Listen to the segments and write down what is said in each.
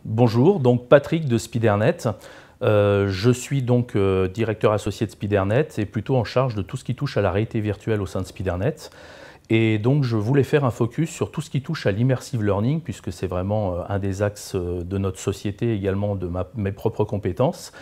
Bonjour, donc Patrick de Spidernet. Je suis donc directeur associé de Spidernet et plutôt en charge de tout ce qui touche à la réalité virtuelle au sein de Spidernet. Et donc je voulais faire un focus sur tout ce qui touche à l'immersive learning, puisque c'est vraiment un des axes de notre société, également de mes propres compétences.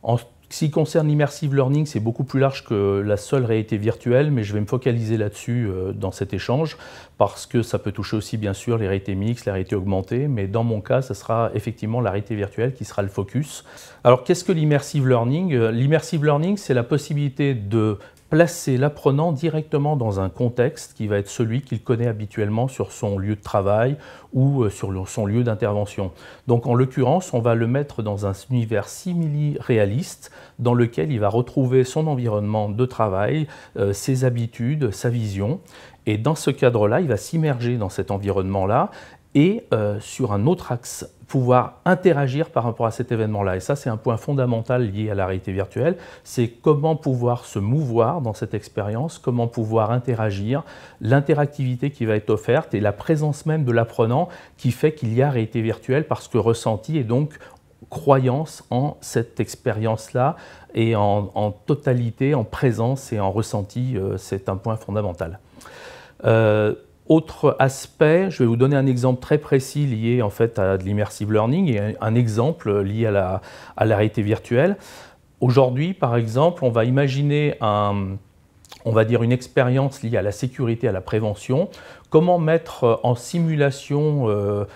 En ce qui concerne l'immersive learning, c'est beaucoup plus large que la seule réalité virtuelle, mais je vais me focaliser là-dessus dans cet échange, parce que ça peut toucher aussi bien sûr les réalités mixtes, les réalités augmentées, mais dans mon cas, ce sera effectivement la réalité virtuelle qui sera le focus. Alors qu'est-ce que l'immersive learning? L'immersive learning, c'est la possibilité de placer l'apprenant directement dans un contexte qui va être celui qu'il connaît habituellement sur son lieu de travail ou sur son lieu d'intervention. Donc en l'occurrence, on va le mettre dans un univers simili-réaliste dans lequel il va retrouver son environnement de travail, ses habitudes, sa vision. Et dans ce cadre-là, il va s'immerger dans cet environnement-là et sur un autre axe, pouvoir interagir par rapport à cet événement-là. Et ça, c'est un point fondamental lié à la réalité virtuelle, c'est comment pouvoir se mouvoir dans cette expérience, comment pouvoir interagir, l'interactivité qui va être offerte et la présence même de l'apprenant qui fait qu'il y a réalité virtuelle parce que ressenti et donc croyance en cette expérience-là et en totalité, en présence et en ressenti, c'est un point fondamental. Autre aspect, je vais vous donner un exemple très précis lié en fait à de l'immersive learning et un exemple lié à la réalité virtuelle. Aujourd'hui, par exemple, on va imaginer on va dire une expérience liée à la sécurité, à la prévention. Comment mettre en simulation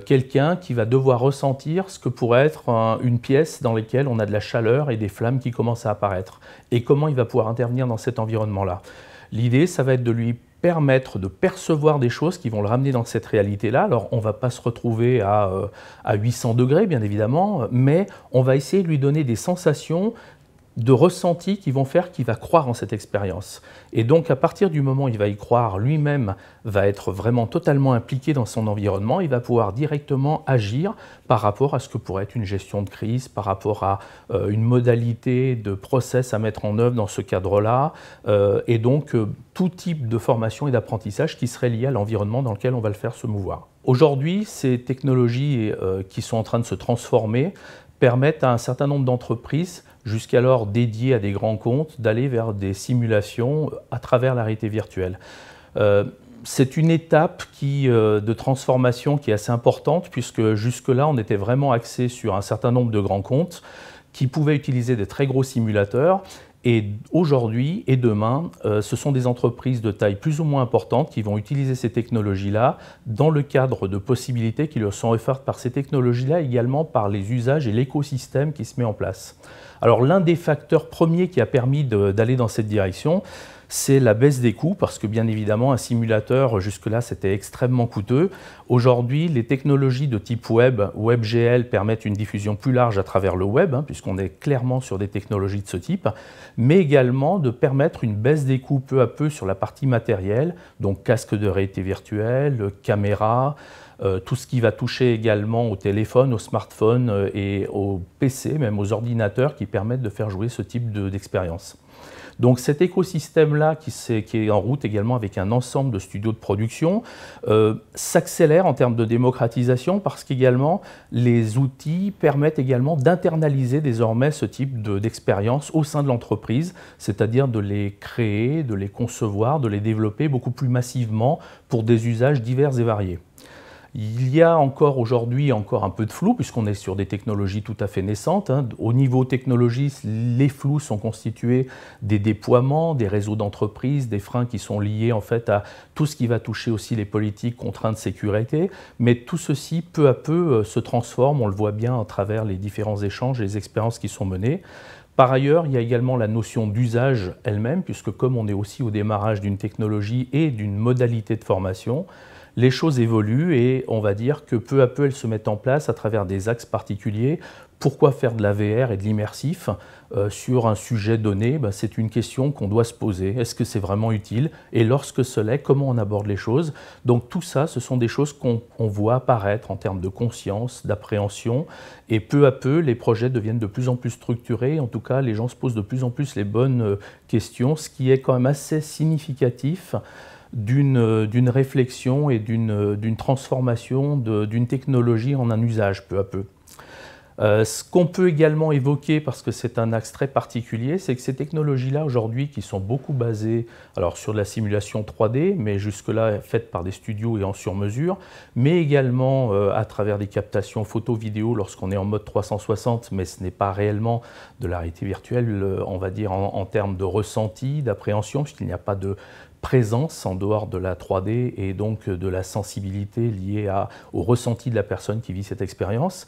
quelqu'un qui va devoir ressentir ce que pourrait être une pièce dans laquelle on a de la chaleur et des flammes qui commencent à apparaître. Et comment il va pouvoir intervenir dans cet environnement-là. L'idée, ça va être de lui permettre de percevoir des choses qui vont le ramener dans cette réalité-là. Alors, on ne va pas se retrouver à 800 degrés, bien évidemment, mais on va essayer de lui donner des sensations de ressenti qui vont faire qu'il va croire en cette expérience. Et donc, à partir du moment où il va y croire, lui-même va être vraiment totalement impliqué dans son environnement, il va pouvoir directement agir par rapport à ce que pourrait être une gestion de crise, par rapport à une modalité de process à mettre en œuvre dans ce cadre-là, et donc tout type de formation et d'apprentissage qui serait lié à l'environnement dans lequel on va le faire se mouvoir. Aujourd'hui, ces technologies qui sont en train de se transformer permettent à un certain nombre d'entreprises, jusqu'alors dédiées à des grands comptes, d'aller vers des simulations à travers la réalité virtuelle. C'est une étape de transformation qui est assez importante, puisque jusque-là, on était vraiment axé sur un certain nombre de grands comptes qui pouvaient utiliser des très gros simulateurs. Et aujourd'hui et demain, ce sont des entreprises de taille plus ou moins importante qui vont utiliser ces technologies-là dans le cadre de possibilités qui leur sont offertes par ces technologies-là, également par les usages et l'écosystème qui se met en place. Alors l'un des facteurs premiers qui a permis d'aller dans cette direction, c'est la baisse des coûts, parce que bien évidemment, un simulateur, jusque-là, c'était extrêmement coûteux. Aujourd'hui, les technologies de type web, WebGL, permettent une diffusion plus large à travers le web, puisqu'on est clairement sur des technologies de ce type, mais également de permettre une baisse des coûts peu à peu sur la partie matérielle, donc casque de réalité virtuelle, caméra, tout ce qui va toucher également au téléphone, au smartphone et au PC, même aux ordinateurs qui permettent de faire jouer ce type d'expérience. Donc cet écosystème-là qui est en route également avec un ensemble de studios de production s'accélère en termes de démocratisation parce qu'également les outils permettent également d'internaliser désormais ce type d'expérience au sein de l'entreprise, c'est-à-dire de les créer, de les concevoir, de les développer beaucoup plus massivement pour des usages divers et variés. Il y a encore aujourd'hui un peu de flou puisqu'on est sur des technologies tout à fait naissantes. Au niveau technologie, les flous sont constitués des déploiements, des réseaux d'entreprises, des freins qui sont liés en fait à tout ce qui va toucher aussi les politiques, contraintes de sécurité. Mais tout ceci, peu à peu, se transforme, on le voit bien à travers les différents échanges et les expériences qui sont menées. Par ailleurs, il y a également la notion d'usage elle-même, puisque comme on est aussi au démarrage d'une technologie et d'une modalité de formation, les choses évoluent et on va dire que peu à peu elles se mettent en place à travers des axes particuliers. Pourquoi faire de la VR et de l'immersif sur un sujet donné? C'est une question qu'on doit se poser. Est-ce que c'est vraiment utile? Et lorsque ce l'est, comment on aborde les choses? Donc tout ça, ce sont des choses qu'on voit apparaître en termes de conscience, d'appréhension. Et peu à peu, les projets deviennent de plus en plus structurés. En tout cas, les gens se posent de plus en plus les bonnes questions, ce qui est quand même assez significatif d'une réflexion et d'une transformation d'une technologie en un usage peu à peu. Ce qu'on peut également évoquer, parce que c'est un axe très particulier, c'est que ces technologies-là aujourd'hui qui sont beaucoup basées alors, sur de la simulation 3D, mais jusque-là faite par des studios et en sur-mesure, mais également à travers des captations photo-vidéo lorsqu'on est en mode 360, mais ce n'est pas réellement de la réalité virtuelle, on va dire en termes de ressenti, d'appréhension, puisqu'il n'y a pas de présence en dehors de la 3D et donc de la sensibilité liée au ressenti de la personne qui vit cette expérience.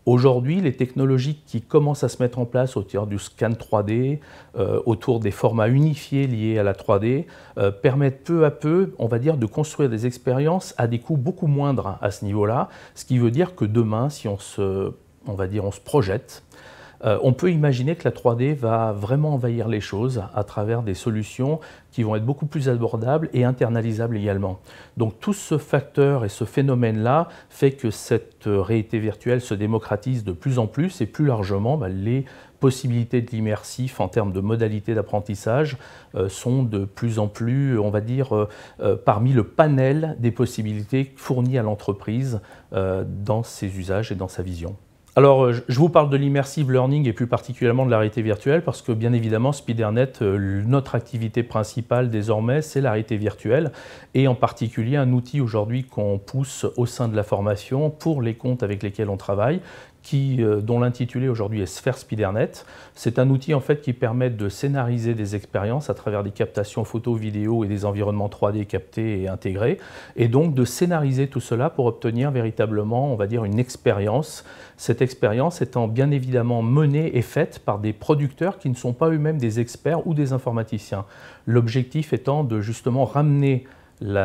Aujourd'hui, les technologies qui commencent à se mettre en place autour du scan 3D, autour des formats unifiés liés à la 3D, permettent peu à peu, on va dire, de construire des expériences à des coûts beaucoup moindres à ce niveau-là, ce qui veut dire que demain, si on se projette, on peut imaginer que la 3D va vraiment envahir les choses à travers des solutions qui vont être beaucoup plus abordables et internalisables également. Donc tout ce facteur et ce phénomène-là fait que cette réalité virtuelle se démocratise de plus en plus et plus largement, les possibilités de l'immersif en termes de modalités d'apprentissage sont de plus en plus, on va dire, parmi le panel des possibilités fournies à l'entreprise dans ses usages et dans sa vision. Alors, je vous parle de l'immersive learning et plus particulièrement de la réalité virtuelle parce que bien évidemment, SpiderNet, notre activité principale désormais, c'est la réalité virtuelle et en particulier un outil aujourd'hui qu'on pousse au sein de la formation pour les comptes avec lesquels on travaille, dont l'intitulé aujourd'hui est Sphere SpiderNet. C'est un outil en fait qui permet de scénariser des expériences à travers des captations photo, vidéo et des environnements 3D captés et intégrés, et donc de scénariser tout cela pour obtenir véritablement, on va dire, une expérience. Cette expérience étant bien évidemment menée et faite par des producteurs qui ne sont pas eux-mêmes des experts ou des informaticiens. L'objectif étant de justement ramener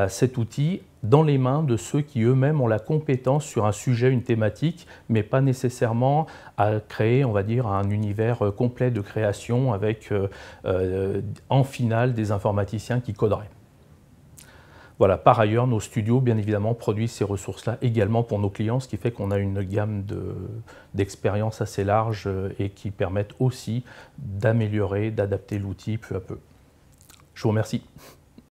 cet outil dans les mains de ceux qui eux-mêmes ont la compétence sur un sujet, une thématique, mais pas nécessairement à créer, on va dire, un univers complet de création avec en finale des informaticiens qui coderaient. Voilà. Par ailleurs, nos studios, bien évidemment, produisent ces ressources-là également pour nos clients, ce qui fait qu'on a une gamme d'expériences assez large et qui permettent aussi d'améliorer, d'adapter l'outil peu à peu. Je vous remercie.